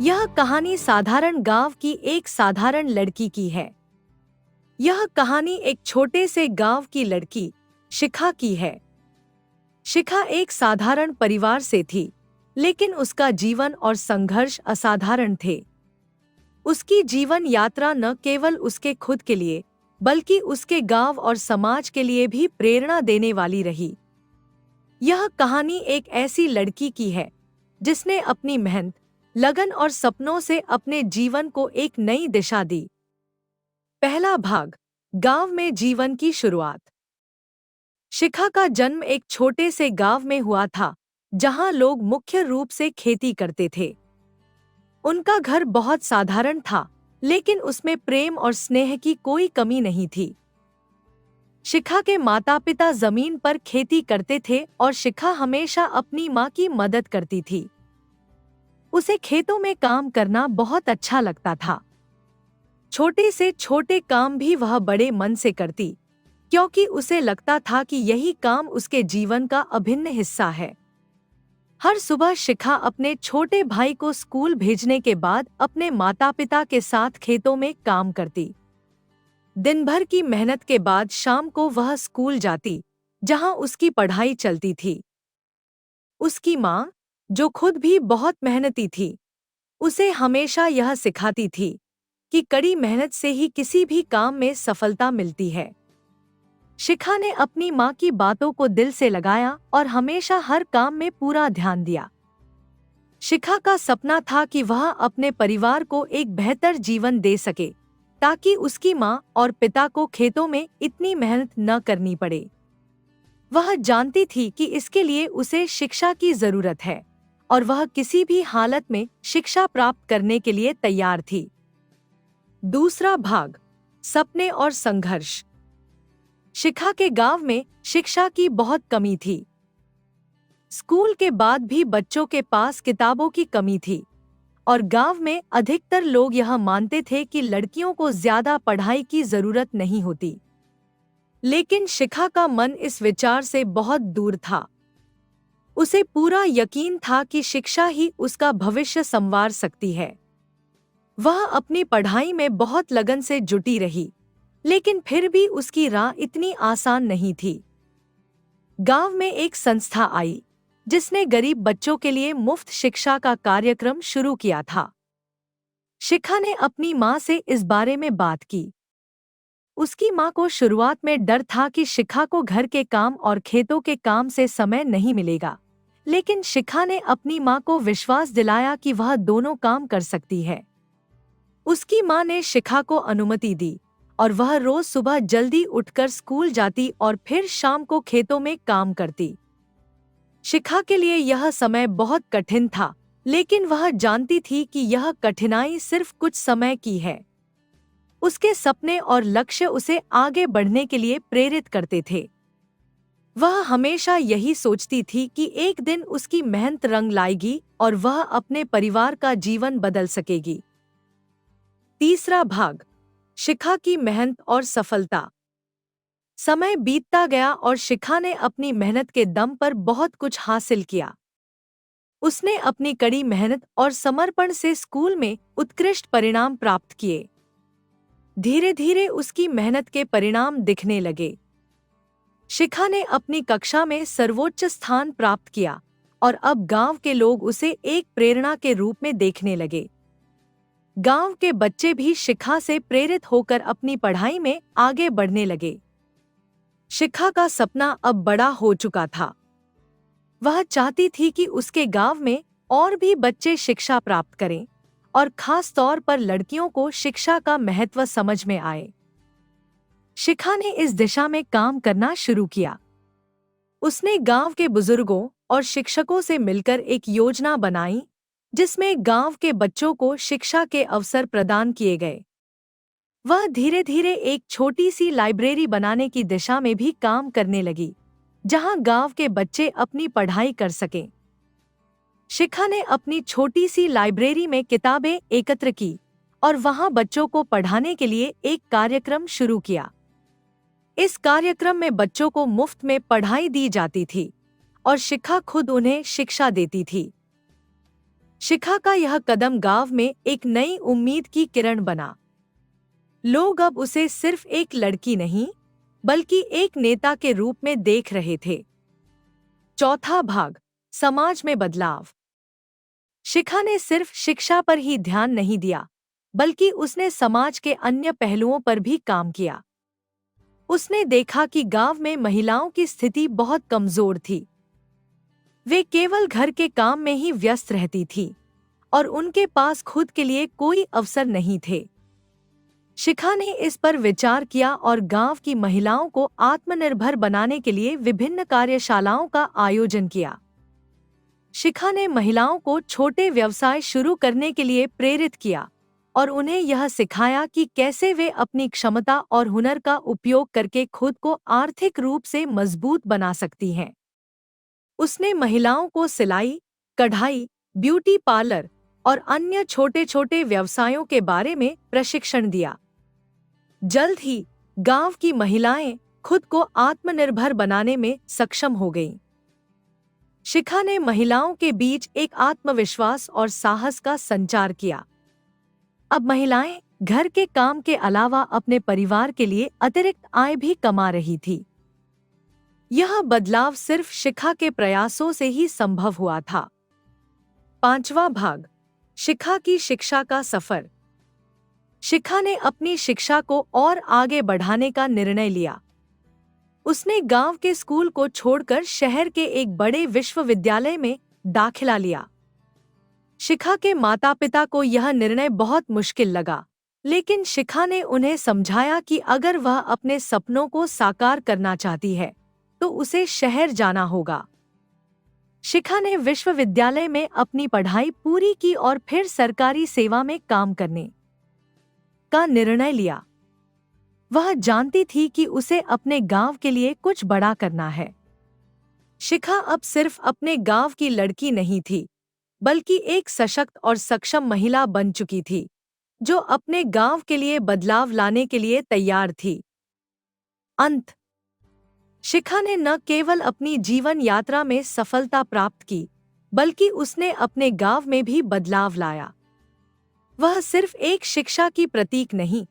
यह कहानी साधारण गांव की एक साधारण लड़की की है। यह कहानी एक छोटे से गांव की लड़की शिखा की है। शिखा एक साधारण परिवार से थी, लेकिन उसका जीवन और संघर्ष असाधारण थे। उसकी जीवन यात्रा न केवल उसके खुद के लिए, बल्कि उसके गांव और समाज के लिए भी प्रेरणा देने वाली रही। यह कहानी एक ऐसी लड़की की है जिसने अपनी मेहनत, लगन और सपनों से अपने जीवन को एक नई दिशा दी। पहला भाग, गांव में जीवन की शुरुआत। शिखा का जन्म एक छोटे से गांव में हुआ था, जहां लोग मुख्य रूप से खेती करते थे। उनका घर बहुत साधारण था, लेकिन उसमें प्रेम और स्नेह की कोई कमी नहीं थी। शिखा के माता-पिता जमीन पर खेती करते थे और शिखा हमेशा अपनी मां की मदद करती थी। उसे खेतों में काम करना बहुत अच्छा लगता था। छोटे से छोटे काम भी वह बड़े मन से करती, क्योंकि उसे लगता था कि यही काम उसके जीवन का अभिन्न हिस्सा है। हर सुबह शिखा अपने छोटे भाई को स्कूल भेजने के बाद अपने माता-पिता के साथ खेतों में काम करती। दिन भर की मेहनत के बाद शाम को वह स्कूल जाती, जहां उसकी पढ़ाई चलती थी। उसकी माँ, जो खुद भी बहुत मेहनती थी, उसे हमेशा यह सिखाती थी कि कड़ी मेहनत से ही किसी भी काम में सफलता मिलती है। शिखा ने अपनी माँ की बातों को दिल से लगाया और हमेशा हर काम में पूरा ध्यान दिया। शिखा का सपना था कि वह अपने परिवार को एक बेहतर जीवन दे सके, ताकि उसकी माँ और पिता को खेतों में इतनी मेहनत न करनी पड़े। वह जानती थी कि इसके लिए उसे शिक्षा की जरूरत है, और वह किसी भी हालत में शिक्षा प्राप्त करने के लिए तैयार थी। दूसरा भाग, सपने और संघर्ष। शिखा के गांव में शिक्षा की बहुत कमी थी। स्कूल के बाद भी बच्चों के पास किताबों की कमी थी, और गांव में अधिकतर लोग यह मानते थे कि लड़कियों को ज्यादा पढ़ाई की जरूरत नहीं होती। लेकिन शिखा का मन इस विचार से बहुत दूर था। उसे पूरा यकीन था कि शिक्षा ही उसका भविष्य संवार सकती है। वह अपनी पढ़ाई में बहुत लगन से जुटी रही, लेकिन फिर भी उसकी राह इतनी आसान नहीं थी। गांव में एक संस्था आई, जिसने गरीब बच्चों के लिए मुफ्त शिक्षा का कार्यक्रम शुरू किया था। शिखा ने अपनी माँ से इस बारे में बात की। उसकी माँ को शुरुआत में डर था कि शिखा को घर के काम और खेतों के काम से समय नहीं मिलेगा, लेकिन शिखा ने अपनी माँ को विश्वास दिलाया कि वह दोनों काम कर सकती है। उसकी माँ ने शिखा को अनुमति दी, और वह रोज सुबह जल्दी उठकर स्कूल जाती और फिर शाम को खेतों में काम करती। शिखा के लिए यह समय बहुत कठिन था, लेकिन वह जानती थी कि यह कठिनाई सिर्फ कुछ समय की है। उसके सपने और लक्ष्य उसे आगे बढ़ने के लिए प्रेरित करते थे। वह हमेशा यही सोचती थी कि एक दिन उसकी मेहनत रंग लाएगी और वह अपने परिवार का जीवन बदल सकेगी। तीसरा भाग, शिखा की मेहनत और सफलता। समय बीतता गया और शिखा ने अपनी मेहनत के दम पर बहुत कुछ हासिल किया। उसने अपनी कड़ी मेहनत और समर्पण से स्कूल में उत्कृष्ट परिणाम प्राप्त किए। धीरे धीरे उसकी मेहनत के परिणाम दिखने लगे। शिखा ने अपनी कक्षा में सर्वोच्च स्थान प्राप्त किया, और अब गांव के लोग उसे एक प्रेरणा के रूप में देखने लगे। गांव के बच्चे भी शिखा से प्रेरित होकर अपनी पढ़ाई में आगे बढ़ने लगे। शिखा का सपना अब बड़ा हो चुका था। वह चाहती थी कि उसके गांव में और भी बच्चे शिक्षा प्राप्त करें, और खास तौर पर लड़कियों को शिक्षा का महत्व समझ में आए। शिखा ने इस दिशा में काम करना शुरू किया। उसने गांव के बुजुर्गों और शिक्षकों से मिलकर एक योजना बनाई, जिसमें गांव के बच्चों को शिक्षा के अवसर प्रदान किए गए। वह धीरे धीरे एक छोटी सी लाइब्रेरी बनाने की दिशा में भी काम करने लगी, जहां गांव के बच्चे अपनी पढ़ाई कर सकें। शिखा ने अपनी छोटी सी लाइब्रेरी में किताबें एकत्र की और वहां बच्चों को पढ़ाने के लिए एक कार्यक्रम शुरू किया। इस कार्यक्रम में बच्चों को मुफ्त में पढ़ाई दी जाती थी, और शिखा खुद उन्हें शिक्षा देती थी। शिखा का यह कदम गांव में एक नई उम्मीद की किरण बना। लोग अब उसे सिर्फ एक लड़की नहीं, बल्कि एक नेता के रूप में देख रहे थे। चौथा भाग, समाज में बदलाव। शिखा ने सिर्फ शिक्षा पर ही ध्यान नहीं दिया, बल्कि उसने समाज के अन्य पहलुओं पर भी काम किया। उसने देखा कि गांव में महिलाओं की स्थिति बहुत कमजोर थी। वे केवल घर के काम में ही व्यस्त रहती थी और उनके पास खुद के लिए कोई अवसर नहीं थे। शिखा ने इस पर विचार किया और गांव की महिलाओं को आत्मनिर्भर बनाने के लिए विभिन्न कार्यशालाओं का आयोजन किया। शिखा ने महिलाओं को छोटे व्यवसाय शुरू करने के लिए प्रेरित किया और उन्हें यह सिखाया कि कैसे वे अपनी क्षमता और हुनर का उपयोग करके खुद को आर्थिक रूप से मजबूत बना सकती हैं। उसने महिलाओं को सिलाई, कढ़ाई, ब्यूटी पार्लर और अन्य छोटे छोटे व्यवसायों के बारे में प्रशिक्षण दिया। जल्द ही गांव की महिलाएं खुद को आत्मनिर्भर बनाने में सक्षम हो गईं। शिखा ने महिलाओं के बीच एक आत्मविश्वास और साहस का संचार किया। अब महिलाएं घर के काम के अलावा अपने परिवार के लिए अतिरिक्त आय भी कमा रही थी। यह बदलाव सिर्फ शिखा के प्रयासों से ही संभव हुआ था। पांचवा भाग, शिखा की शिक्षा का सफर। शिखा ने अपनी शिक्षा को और आगे बढ़ाने का निर्णय लिया। उसने गांव के स्कूल को छोड़कर शहर के एक बड़े विश्वविद्यालय में दाखिला लिया। शिखा के माता-पिता को यह निर्णय बहुत मुश्किल लगा, लेकिन शिखा ने उन्हें समझाया कि अगर वह अपने सपनों को साकार करना चाहती है, तो उसे शहर जाना होगा। शिखा ने विश्वविद्यालय में अपनी पढ़ाई पूरी की और फिर सरकारी सेवा में काम करने का निर्णय लिया। वह जानती थी कि उसे अपने गांव के लिए कुछ बड़ा करना है। शिखा अब सिर्फ अपने गांव की लड़की नहीं थी, बल्कि एक सशक्त और सक्षम महिला बन चुकी थी, जो अपने गांव के लिए बदलाव लाने के लिए तैयार थी। अंत, शिखा ने न केवल अपनी जीवन यात्रा में सफलता प्राप्त की, बल्कि उसने अपने गांव में भी बदलाव लाया। वह सिर्फ एक शिक्षा की प्रतीक नहीं,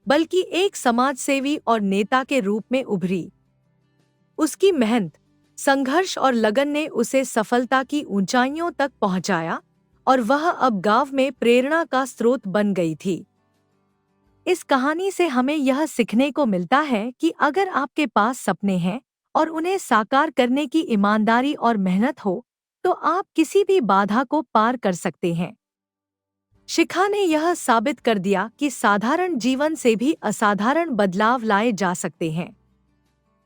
बल्कि एक समाजसेवी और नेता के रूप में उभरी। उसकी मेहनत, संघर्ष और लगन ने उसे सफलता की ऊंचाइयों तक पहुंचाया और वह अब गांव में प्रेरणा का स्रोत बन गई थी। इस कहानी से हमें यह सीखने को मिलता है कि अगर आपके पास सपने हैं और उन्हें साकार करने की ईमानदारी और मेहनत हो, तो आप किसी भी बाधा को पार कर सकते हैं। शिखा ने यह साबित कर दिया कि साधारण जीवन से भी असाधारण बदलाव लाए जा सकते हैं।